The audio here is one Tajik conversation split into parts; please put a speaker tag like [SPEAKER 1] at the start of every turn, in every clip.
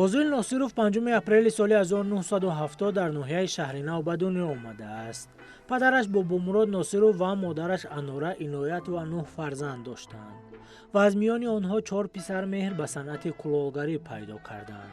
[SPEAKER 1] فاضل ناصرов 5 اپریل سال 1970 در ناحیه شهر نو به دنیا آمده است. پدرش بابامراد ناصرов و مادرش انوره عنایت و 9 فرزند داشتند و از میان آنها 4 پسر مهر به صنعت کلاهگری پیدا کردند.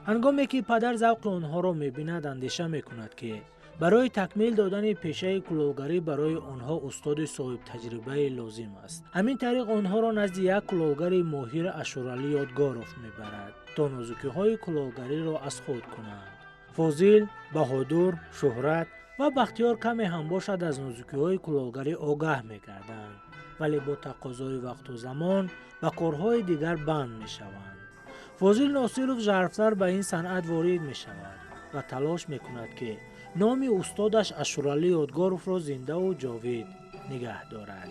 [SPEAKER 1] هنگامی که پدر ذوق آنها را می‌بیند اندیشه می‌کند که برای تکمیل دادن پیشه کلاهگری برای آنها استاد صاحب تجربه لازم است. همین طریق آنها را نزد یک کلاهگر ماهر اشورالی یادگارف میبرد تا نازکی‌های کلاهگری را از خود کنند. فاضل، بهادر، شهرت و بختیار کمی هم باشد از نازکی‌های کلاهگری آگاه می‌گردند، ولی با تقاضای وقت و زمان به کارهای دیگر بند می‌شوند. فاضل ناصرов ژرف‌تر به این صنعت وارد می‌شود و تلاش می‌کند که نام استادش اشورالی یادگارف را زنده و جاوید نگه دارد.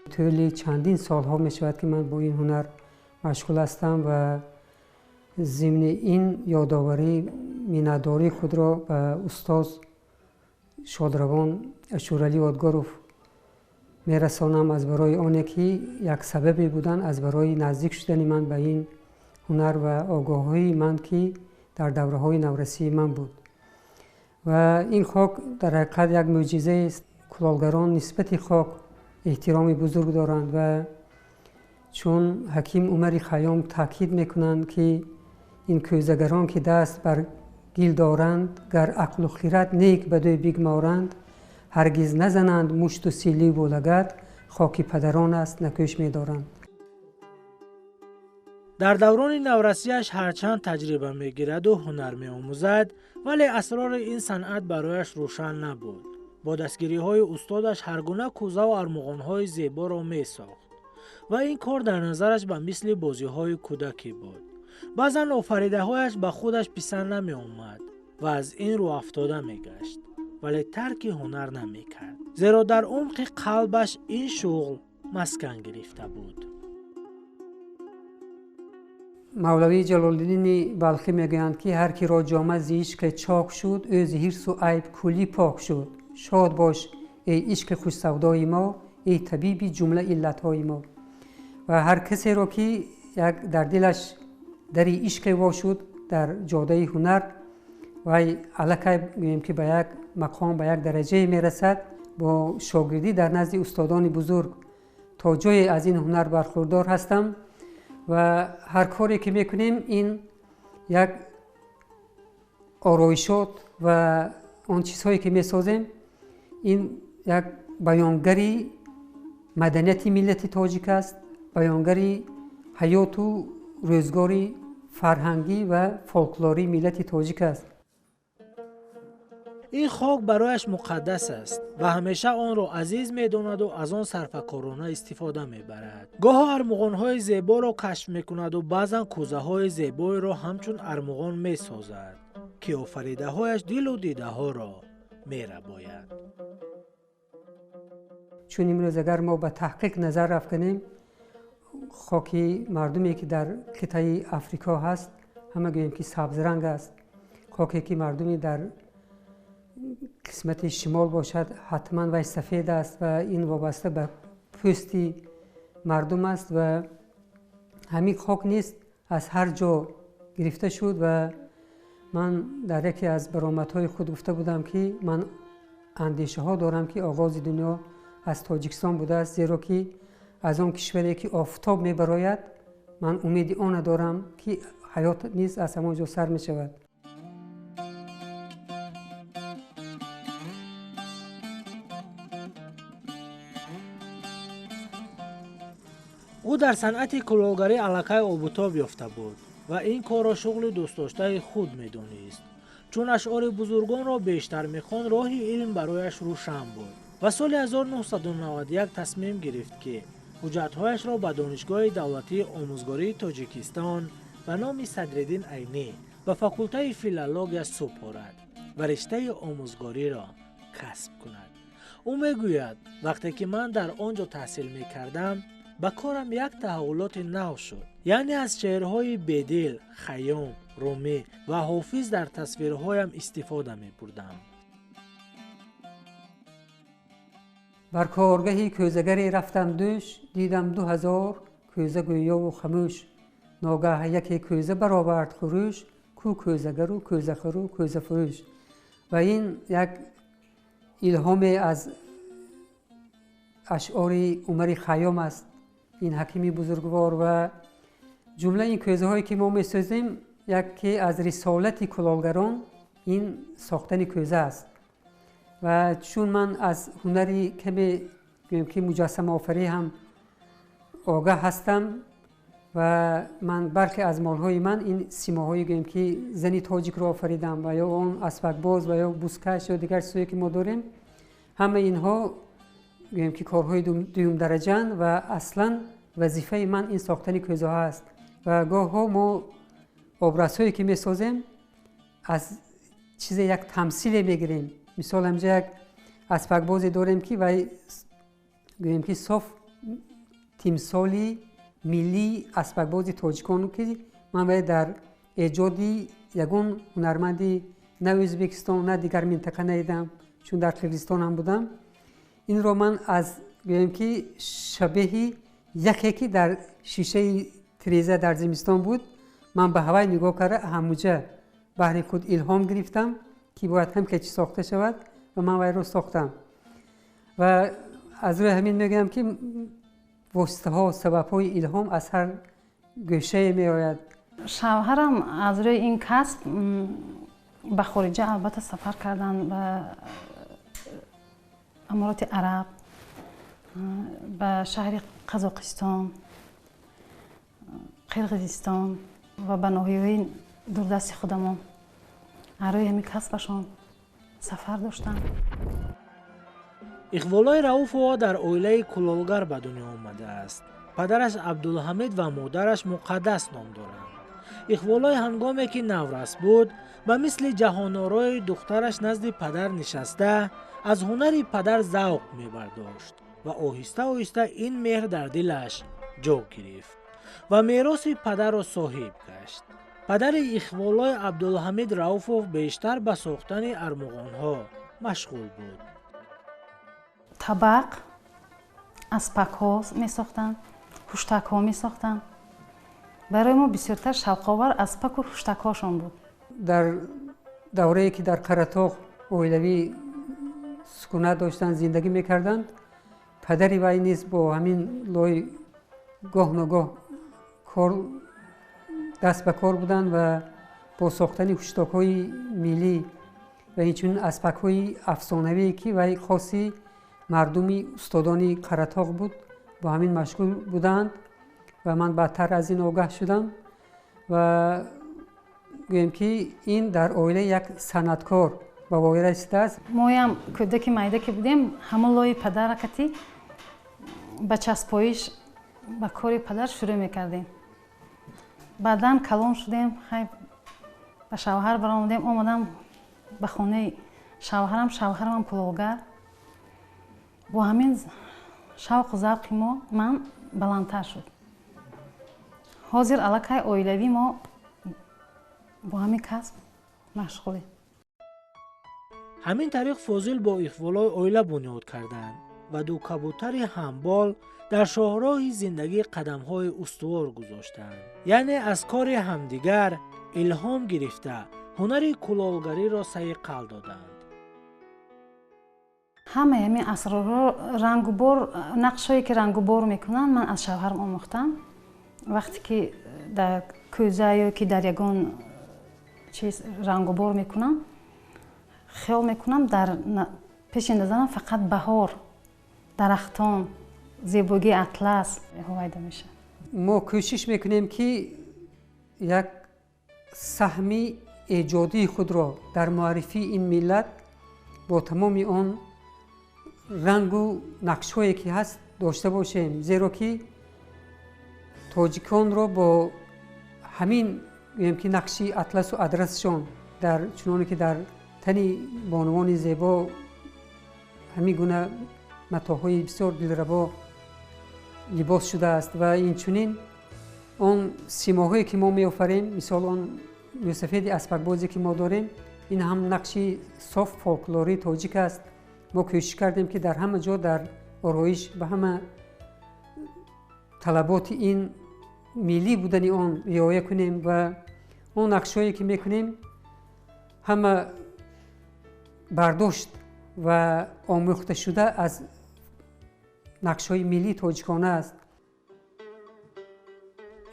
[SPEAKER 2] طولی چندین سالها می شود که من با این هنر مشغول هستم و ضمن این یادآوری مینه‌داری خود را به استاد شادروان اشورالی یادگارف میرسانم، از برای آنه که یک سببی بودن از برای نزدیک شدن من به این هنر و آگاهی من که در دوره های نورسی من بود. و این خاک در حقیقت یک معجزه است. کلاهگران نسبت خاک احترام بزرگ دارند و چون حکیم عمر خیام تاکید میکنند که این کوزه‌گران که دست بر گل دارند گر عقل و خیرت نیک بدوی بگمارند، هرگز نزنند مشت و سیلی و لگد، خاک پدران است نکوش می‌دارند.
[SPEAKER 1] در دوران نورسیش هرچند تجربه میگیرد و هنر میآموزد، ولی اسرار این صنعت برایش روشن نبود. با دستگیری های استادش هر گونه کوزه و ارمغان های زیبا را می ساخت و این کار در نظرش به مثل بازی های کودکی بود. بعضا آفریده هایش به خودش پسند نمی آمد و از این رو افتاده می گشت، ولی ترک هنر نمی کرد، زیرا در عمق قلبش این شغل مسکن گرفته بود.
[SPEAKER 2] مولوی جلال الدین بلخی میگویند که هر کی را جامه ز عشق چاک شد، او ز حرص و عیب کلی پاک شد. شاد باش ای عشق خوش سودای ما، ای طبیبی جمله علتهای ما. و هر کسی را که یک در دلش دری عشق وا شد در جاده هنر و الکه میگیم که به یک مقام به یک درجه میرسد، با شاگردی در نزد استادان بزرگ تا جای از این هنر برخوردار هستم و هر کاری که میکنیم این یک آرایشات و آن چیزهایی که میسازیم این یک بیانگری مدنیت ملت تاجیک است، بیانگری حیات و روزگاری فرهنگی و فولکلوری ملت تاجیک است.
[SPEAKER 1] این خاک برایش مقدس است و همیشه آن را عزیز می‌داند و از آن صرفه‌کارانه استفاده می‌برد. گاه ارمغان‌های زیبا را کشف می‌کند و بعضا کوزه‌های زیبایی را همچون ارمغان می‌سازد که آفریده‌هایش دل و دیده‌ها را می‌رباید.
[SPEAKER 2] چون امروز اگر ما به تحقیق نظر افکنیم، خاک مردمی که در قطعه افریقا هست همه گوییم که سبز رنگ است. خاکی که مردمی در قسمت شمال باشد حتما و سفید است و این وابسته به پوستی مردم است و همین خاک نیست از هر جا گرفته شد و من در یکی از برآمدهای خود گفته بودم که من اندیشه ها دارم که آغاز دنیا از تاجیکستان بوده است، زیرا که از آن کشوری که آفتاب می براید من امید آن دارم که حیات نیز از همانجا سر می شود.
[SPEAKER 1] او در صنعت کلاهگری علاقه آب و تاب یافته بود و این کار را شغل دوست داشته خود می‌دانست. چون اشعار بزرگان را بیشتر می‌خواند، راه علم برایش روشن بود و سال 1991 تصمیم گرفت که حجت‌هایش را به دانشگاه دولتی آموزگاری تاجیکستان به نام صدرالدین عینی و فاکولته فیلولوژی سپارد و رشته آموزگاری را کسب کند. او میگوید وقتی که من در آنجا تحصیل می‌کردم با کارم یک تحولات نو شد، یعنی از شعرهای بدل، خیام، رومی و حافظ در تصویرهایم استفاده می بردم.
[SPEAKER 2] بر کارگاهی کوزه‌گری رفتم دوش، دیدم 2000 کوزه گویا و خموش، ناگاه یکی کوزه برآورد خروش، کو کوزه‌گر و کوزه خور و کوزه فروش. و این یک الهام از اشعار عمر خیام است، این حکیم بزرگوار. و جمله این کوزه هایی که ما میسازیم یکی از رسالت کلالگران این ساختن کوزه است. و چون من از هنری که مجسمه آفری هم آگاه هستم و من برخی از مالهای من این سیماهایی که زنی تاجیک رو آفریدم و یا اون اسبک باز و یا بوسکش یا دیگر چیزایی که ما داریم، همه اینها که کارهای دوم درجه و اصلا وظیفه من این ساختن کوزه ها است. و گاه ها ما آبرس‌هایی که میسازیم از چیز یک تمثیل میگیریم. مثال همجا یک اسبک بازی داریم که و گوییم که صاف تمثالی ملی اسبک بازی تاجیکان که من باید در ایجادی یگون هنرمندی نه ازبکستان نه دیگر منطقه ندیدم، چون در قرقیزستان هم بودم. این رو من از گوییم که شبیه یکی در شیشه تریزه در زمستان بود، من به هوای نگاه کرده همونجا بهر خود الهام گرفتم که باید هم که چی ساخته شود و من وای رو ساختم. و از روی همین میگم که واسطه ها سبب های الهام از هر گوشه می آید.
[SPEAKER 3] شوهرم از روی این کسب به خارجه البته سفر کردن، به امارات عرب، به شهر قزاقستان، قرقیزستان و به ناحیه‌های دوردست خودمان روی همین کسبشان سفر داشتن.
[SPEAKER 1] اقبالای رؤوفова در اویله‌ی کلالگر به دنیا آمده است. پدرش عبدالحمید و مادرش مقدس نام دارند. اقبالای هنگامی که نورس بود به مثل جهان‌آرای دخترش نزد پدر نشسته از هنر پدر ذوق می‌برداشت و آهسته آهسته این مهر در دلش جا گرفت و میراث پدر را صاحب گشت. پدر اقبالای عبدالحمید رؤوفov بیشتر به ساختن ارمغان‌ها مشغول بود.
[SPEAKER 3] طبق، اسپک‌ها می‌ساختند، پشتک‌ها می‌ساختند. برای ما بسیارتر شوق‌آور اسپک و پشتک‌هاشون بود.
[SPEAKER 2] در دوره‌ای که در قره‌طاق اویلوی سکونت داشتند، زندگی می‌کردند، پدری وی نیز با همین لای گاه نگاه کار دست به کار بودند و با ساختن پشتک‌های ملی و اینچنین اسپک‌های افسانه‌ای که وی خاصی مردمی استادانی قره‌طاق بود با همین مشغول بودند و من بدتر از این آگاه شدم و گویم که این در اویله یک صنعتکار به واقع رسیده است.
[SPEAKER 3] ما هم کودک مایده که بودیم همه لای پدر کتی به چسبایش به کار پدر شروع میکردیم. بعداً کلان شدیم، به شوهر برآمدیم، آمدم به خانه شوهرم هم کلاهگر. با همین شوق و ذوق من بلندتر شد. حاضر علاقه اویلوی ما با همین کسب مشغولیم.
[SPEAKER 1] همین طریق فاضل با اقبالای اویله بنیاد کردند و دو کبوتر همبال در شاهراه زندگی قدم‌های استوار گذاشتند. یعنی از کار همدیگر الهام گرفته هنر کلالگری را صیقل دادند.
[SPEAKER 3] همه همین اسرارها رنگ و بار، نقشایی که رنگ و بار میکنن من از شوهرم آموختم. وقتی که در کوزه یا که در یگان چیز رنگ و بار میکنم، خیال میکنم در پیش نظرم فقط بهار، درختان، زیبایی اطلس هویدا میشه.
[SPEAKER 2] ما کوشش میکنیم که یک سهمی ایجادی خود را در معرفی این ملت با تمام آن رنگ و نقش‌هایی که هست داشته باشیم، زیرا که تاجیکان را با همین که نقشی اطلس و ادرسشان در چنانی که در تنی بانوان زیبا همین گونه متاح‌های بسیار دلربا لباس شده است و این چنین آن سیماهایی که ما می‌آفریم، مثال آن یوسفید اسپک بازی که ما داریم، این هم نقشی صاف فولکلوری تاجیک است. ما کوشش کردیم که در همه جا در آرایش به همه طلبات این ملی بودن آن رعایت کنیم و اون نقشهایی که میکنیم همه برداشت و آموخته شده از نقشهای ملی تاجیکانه است.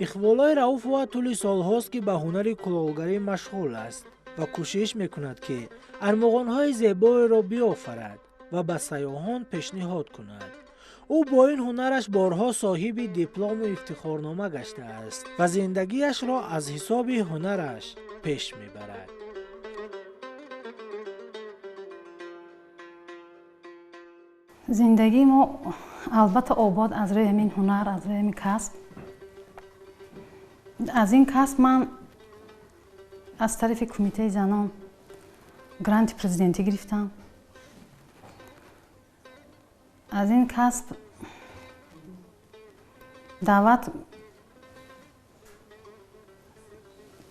[SPEAKER 1] иқболои раупова тӯли солҳост ки ба ҳунари кулолгарӣ машғул аст ва кӯшиш мекунад ки армағонҳои зебоеро биёфарад ва ба сайёҳон пешниҳод кунад. ӯ бо ин ҳунараш борҳо соҳиби диплому ифтихорнома гаштааст ва зиндагиашро аз ҳисоби ҳунараш пеш мебарад.
[SPEAKER 3] зиндагии мо албатта обод аз рӯи ҳамин ҳунар, аз рӯи ҳамин касб. аз ин касб ман аз тарафи кумитаи занон гранти президентӣ гирифтам. аз ин касб даъват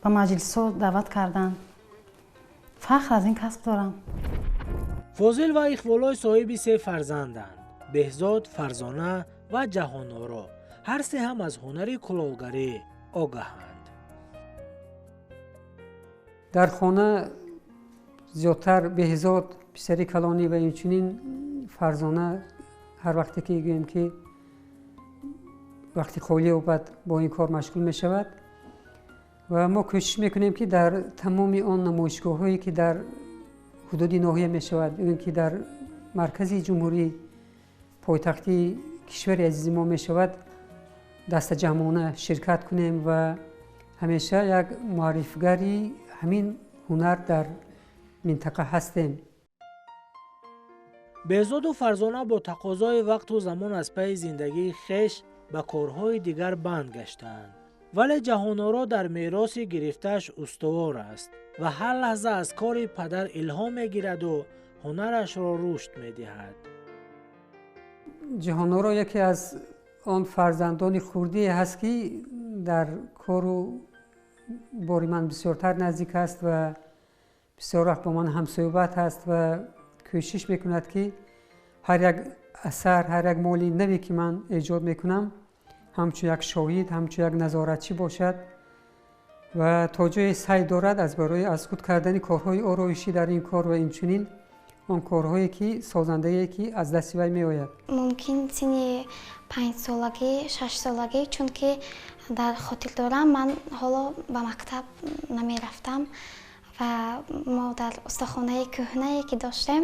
[SPEAKER 3] ба маҷлисҳо даъват карданд. фахр аз ин касб дорам.
[SPEAKER 1] фозил ва иқболой соҳиби се фарзанданд. беҳзод, фарзона ва ҷаҳоноро. ҳар се ҳам аз ҳунари кулолгарӣ огаҳанд.
[SPEAKER 2] дар хона зиёдтар беҳзод писари калонӣ ва инчунин фарзона ҳар вақте ки гӯем ки вақти холӣ ёбад бо ин кор машғул мешавад ва мо кӯшиш мекунем ки дар тамоми он намоишгоҳҳое ки дар ҳудуди ноҳия мешавад ё ки дар маркази ҷумҳурӣ пойтахти кишвари азизи мо мешавад дастаҷамъона ширкат кунем ва ҳамеша як муаррифгари ҳамин ҳунар дар минтақа ҳастем.
[SPEAKER 1] беҳзоду фарзона бо тақозои вақту замон аз пайи зиндагии хеш ба корҳои дигар банд гаштаанд. вале ҷаҳоноро дар мероси гирифтааш устувор аст ва ҳар лаҳза аз кори падар илҳом мегираду ҳунарашро рушд медиҳад.
[SPEAKER 2] ҷаҳоноро яке аз он фарзандони хурдие ҳаст ки дар кору бори ман бисёртар наздик аст ва бисёр вақт бо ман ҳамсӯҳбат аст ва кӯшиш мекунад ки ҳар як асар, ҳар як моли наве ки ман эҷод мекунам ҳамчун як шоҳид, ҳамчун як назоратчӣ бошад ва то ҷое сай дорад аз барои аз худ кардани корҳои ороишӣ дар ин кор ва инчунин он корҳое ки созандае ки аз дасти вай меояд.
[SPEAKER 4] мумкин синни 5-солагӣ, 6-солагӣ, чунки дар хотир дорам ман ҳоло ба мактаб намерафтам ва мо дар устохонаи кӯҳнае ки доштем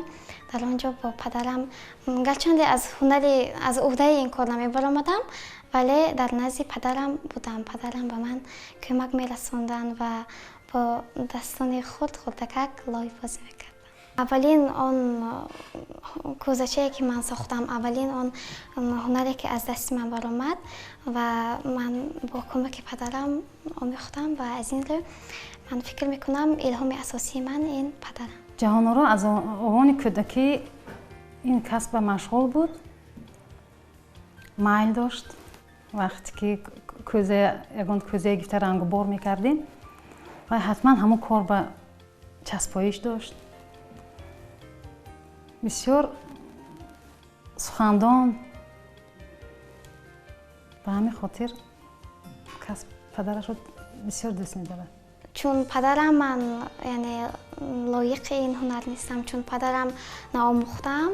[SPEAKER 4] дар он ҷо бо падарам гарчанде аз уҳдаи ин кор намебаромадам, вале дар назди падарам будам. падарам ба ман кӯмак мерасонданд ва бо дастони худ хурдакак лойбозӣ мекардам. аввалин он кӯзачае ки ман сохтам, аввалин он ҳунаре ки аз дасти ман баромад ва ман бо кӯмаки падарам омӯхтам ва аз ин рӯ ман фикр мекунам илҳоми асосии ман ин падарам.
[SPEAKER 3] ҷаҳоноро аз овони кӯдакӣ ин касб ба машғул буд, майл дошт. вақте ки ягон кӯзае гирифта рангубор мекардем ва ҳатман ҳамон кор ба часпоиш дошт. бисёр сухандон ба ҳамин хотир касб падарашро бисёр дӯст медорад.
[SPEAKER 4] чун падарам ман яъне лоиқи ин ҳунар нестам, чун падарам наомӯхтам,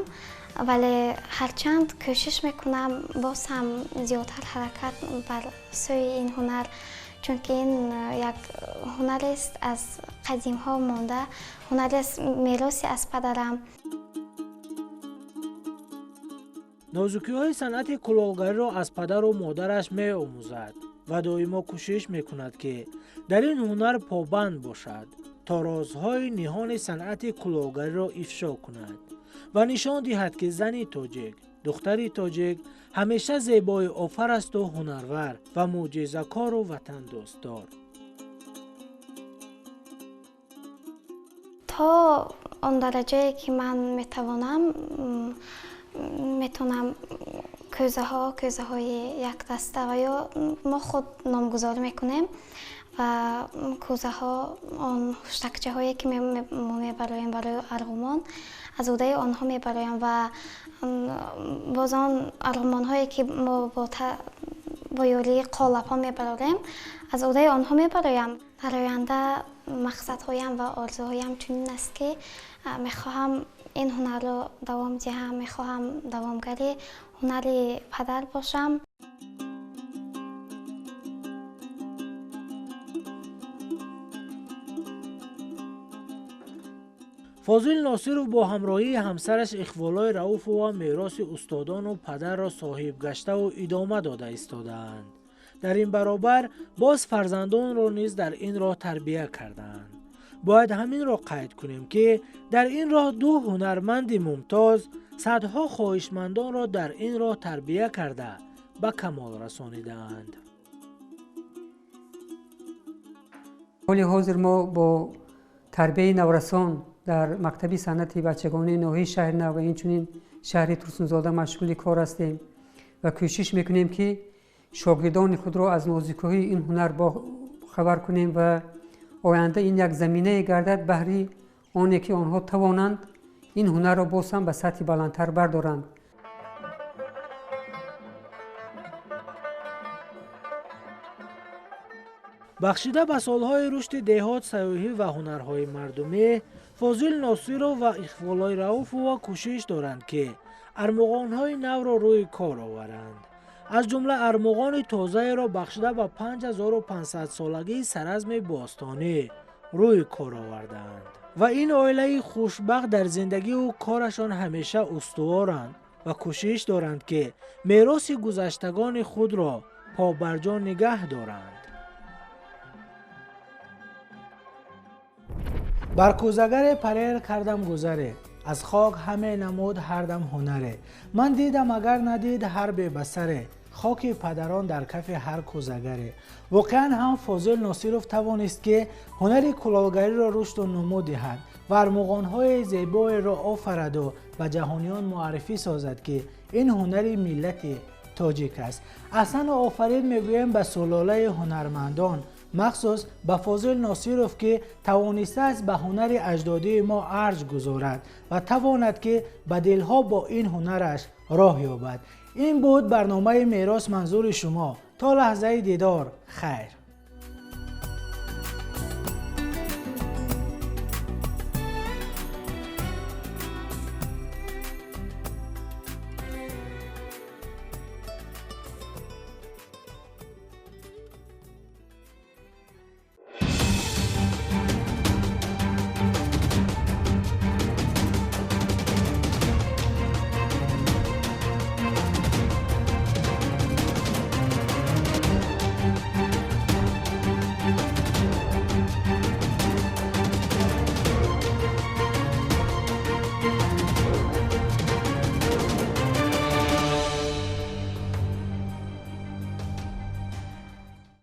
[SPEAKER 4] вале ҳарчанд кӯшиш мекунам боз ҳам зиёдтар ҳаракат бар сӯи ин ҳунар, чунки ин як ҳунарест аз қадимҳо монда, ҳунарест мероси аз падарам.
[SPEAKER 1] нозукиҳои санъати кулолгариро аз падару модараш меомӯзад ва доимо кӯшиш мекунад ки дар ин ҳунар побанд бошад то розҳои ниҳони санъати кулолгариро ифшо кунад ва нишон диҳад ки зани тоҷик, духтари тоҷик ҳамеша зебои офар асту ҳунарвар ва мӯъҷизакору ватандӯстдор.
[SPEAKER 4] то он дараҷае ки ман метавонам кӯзаҳои як даста ва ё мо худ номгузорӣ мекунем ва кӯзаҳо он хуштакчаҳое ки мо мебароем барои арғумон аз уҳдаи онҳо мебароем ва боз он арғумонҳое ки мо با یاری قالب‌ها میبریم. از عهده آنها میبرایم. در آینده مقصدهایم و آرزوهایم چنین است که میخواهم این هنر رو دوام دهم. میخواهم دوامگری هنر پدر باشم.
[SPEAKER 1] فاضل ناصرов با همراهی همسرش اقبالای رئوفова میراث استادان و پدر را صاحب گشته و ادامه داده ایستادند. در این برابر باز فرزندان را نیز در این راه تربیت کردند. باید همین را قید کنیم که در این راه دو هنرمند ممتاز صدها خواهشمندان را در این راه تربیت کرده به کمال رسانیدند.
[SPEAKER 2] حال حاضر ما با تربیت نورسان در مکتب صنعت بچگانه ناحیه شهر نو و اینچنین شهر ترسونزاده مشغول کار هستیم و کوشش میکنیم که شاگردان خود را از نازکی‌های این هنر با خبر کنیم و آینده این یک زمینه گردد بهری آنه که آنها توانند این هنر را باز هم به سطح بلندتر بردارند.
[SPEAKER 1] بخشیده به سالهای رشد دهات سیاحی و هنرهای مردمی، فاضل ناصرov و اقبالای رئوفova کوشش دارند که ارمغانهای نو را روی کار آورند. از جمله ارمغان تازه را بخشیده به 5500 سالگی سرزم باستانی روی کار آوردند و این عائله خوشبخت در زندگی و کارشان همیشه استوارند و کوشش دارند که میراث گذشتگان خود را پابرجا نگه دارند. بر کوزگر پریر کردم گذره، از خاک همه نمود هر دم هنره. من دیدم اگر ندید هر بی بصره، خاک پدران در کف هر کوزگره. واقعا هم فاضل ناصرov توانست که هنر کلاهگری را رشد و نمو دهد و ارمغانهای زیبای را آفرد و به جهانیان معرفی سازد که این هنر ملت تاجیک است. اصلا آفرین میگویم به سلاله هنرمندان، مخصوص به فاضل ناصرov که توانسته است به هنر اجدادی ما ارج گذارد و تواند که به دلها با این هنرش راه یابد. این بود برنامه میراث منظور شما. تا لحظه دیدار خیر.